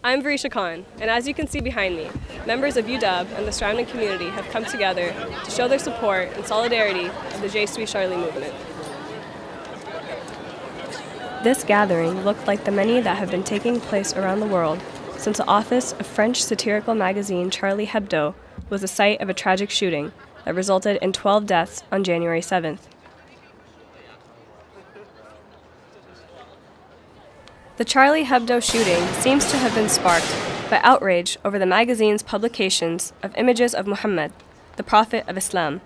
I'm Varisha Khan, and as you can see behind me, members of UW and the surrounding community have come together to show their support and solidarity of the Je suis Charlie movement. This gathering looked like the many that have been taking place around the world since the office of French satirical magazine Charlie Hebdo was the site of a tragic shooting that resulted in 12 deaths on January 7th. The Charlie Hebdo shooting seems to have been sparked by outrage over the magazine's publications of images of Muhammad, the Prophet of Islam,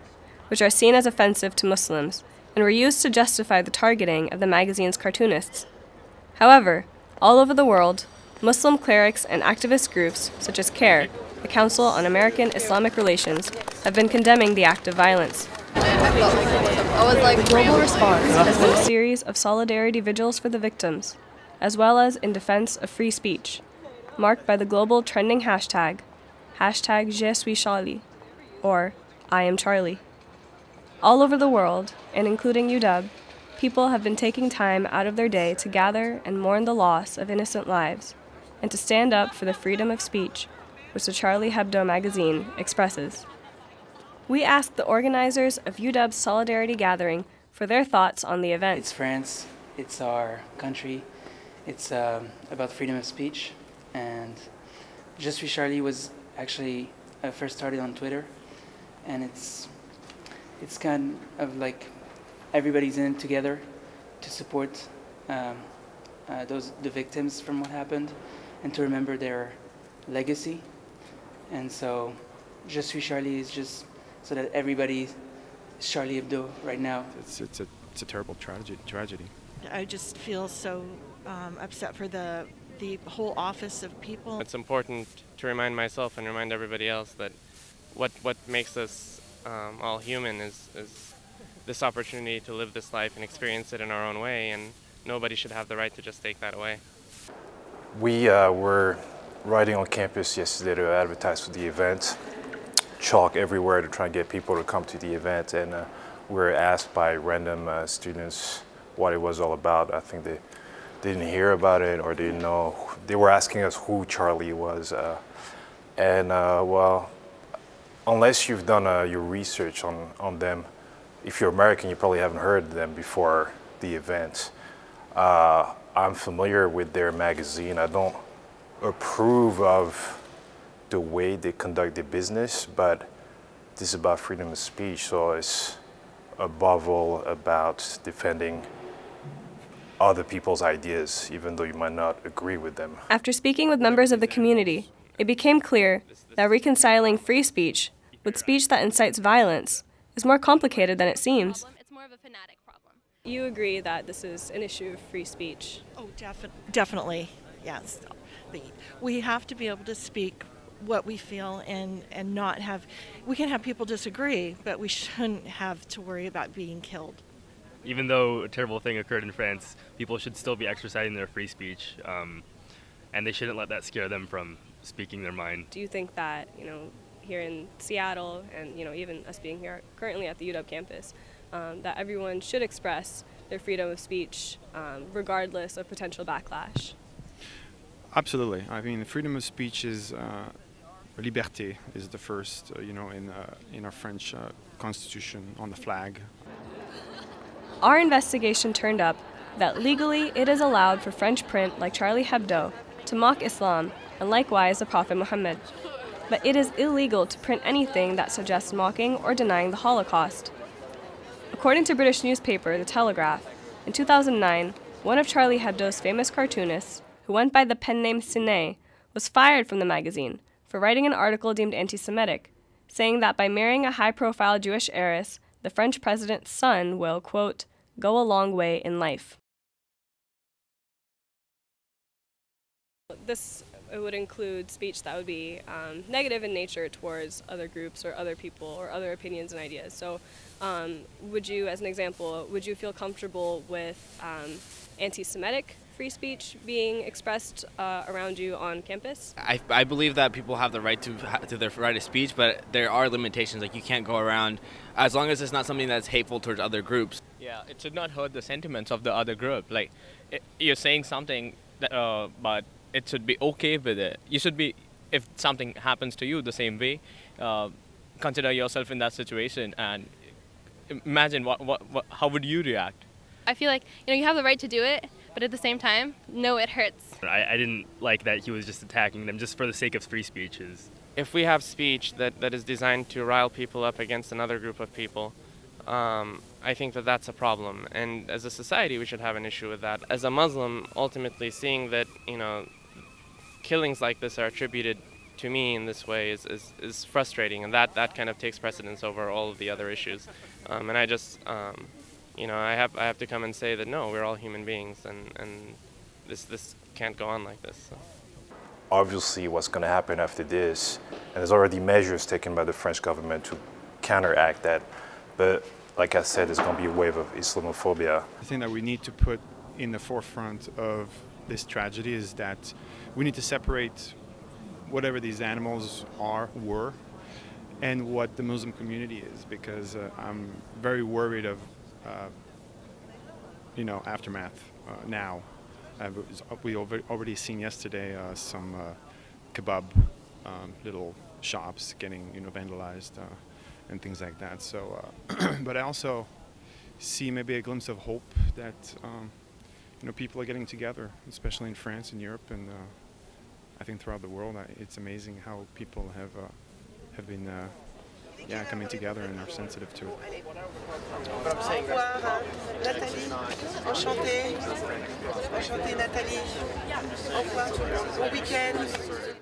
which are seen as offensive to Muslims and were used to justify the targeting of the magazine's cartoonists. However, all over the world, Muslim clerics and activist groups such as CARE, the Council on American Islamic Relations, have been condemning the act of violence. The global response has been a series of solidarity vigils for the victims, as well as in defense of free speech, marked by the global trending hashtag Je suis Charlie, or I am Charlie. All over the world, and including UW, people have been taking time out of their day to gather and mourn the loss of innocent lives, and to stand up for the freedom of speech, which the Charlie Hebdo magazine expresses. We asked the organizers of UW's Solidarity Gathering for their thoughts on the event. It's France, it's our country. It's about freedom of speech, and Je suis Charlie was actually first started on Twitter, and it's kind of like everybody's in it together to support the victims from what happened and to remember their legacy. And so Je suis Charlie is just so that everybody is Charlie Hebdo right now. It's a terrible tragedy. I just feel so upset for the whole office of people. It's important to remind myself and remind everybody else that what makes us all human is this opportunity to live this life and experience it in our own way, and nobody should have the right to just take that away. We were riding on campus yesterday to advertise for the event, chalk everywhere to try and get people to come to the event, and we were asked by random students what it was all about. I think they didn't hear about it or didn't know. They were asking us who Charlie was. Well, unless you've done your research on them, if you're American, you probably haven't heard of them before the event. I'm familiar with their magazine. I don't approve of the way they conduct their business, but this is about freedom of speech, so it's above all about defending other people's ideas, even though you might not agree with them. After speaking with members of the community, it became clear that reconciling free speech with speech that incites violence is more complicated than it seems. It's more of a fanatic problem. You agree that this is an issue of free speech? Oh, definitely, yes. We have to be able to speak what we feel and not have, we can have people disagree, but we shouldn't have to worry about being killed. Even though a terrible thing occurred in France, people should still be exercising their free speech, and they shouldn't let that scare them from speaking their mind. Do you think that, here in Seattle and, even us being here currently at the UW campus, that everyone should express their freedom of speech regardless of potential backlash? Absolutely. I mean, freedom of speech is liberté is the first, in our French constitution on the flag. Our investigation turned up that legally it is allowed for French print like Charlie Hebdo to mock Islam and likewise the Prophet Muhammad. But it is illegal to print anything that suggests mocking or denying the Holocaust. According to British newspaper The Telegraph, in 2009, one of Charlie Hebdo's famous cartoonists, who went by the pen name Cine, was fired from the magazine for writing an article deemed anti-Semitic, saying that by marrying a high-profile Jewish heiress, the French president's son will, quote, go a long way in life. This would include speech that would be negative in nature towards other groups or other people or other opinions and ideas. So would you, as an example, would you feel comfortable with anti-Semitic free speech being expressed around you on campus? I believe that people have the right to their right of speech, but there are limitations. Like, you can't go around, as long as it's not something that's hateful towards other groups. Yeah, it should not hurt the sentiments of the other group. Like, you're saying something that, but it should be okay with it. You should be, if something happens to you the same way, consider yourself in that situation and imagine how would you react? I feel like, you have the right to do it, but at the same time, no, it hurts. I didn't like that he was just attacking them just for the sake of free speech. If we have speech that is designed to rile people up against another group of people, I think that that's a problem. And as a society, we should have an issue with that. As a Muslim, ultimately seeing that, killings like this are attributed to me in this way is frustrating, and that kind of takes precedence over all of the other issues. And I just, I have to come and say that no, we're all human beings, and this can't go on like this. So. Obviously, what's going to happen after this, and there's already measures taken by the French government to counteract that, but like I said, there's going to be a wave of Islamophobia. The thing that we need to put in the forefront of this tragedy is that we need to separate whatever these animals were, and what the Muslim community is, because I'm very worried of, aftermath now. We already seen yesterday some kebab little shops getting vandalized and things like that. So, but I also see maybe a glimpse of hope that people are getting together, especially in France and Europe, and I think throughout the world. It's amazing how people have been coming together and are sensitive to it. Au revoir, Nathalie. Enchantée. Enchantée, Nathalie. Au revoir. Bon week-end.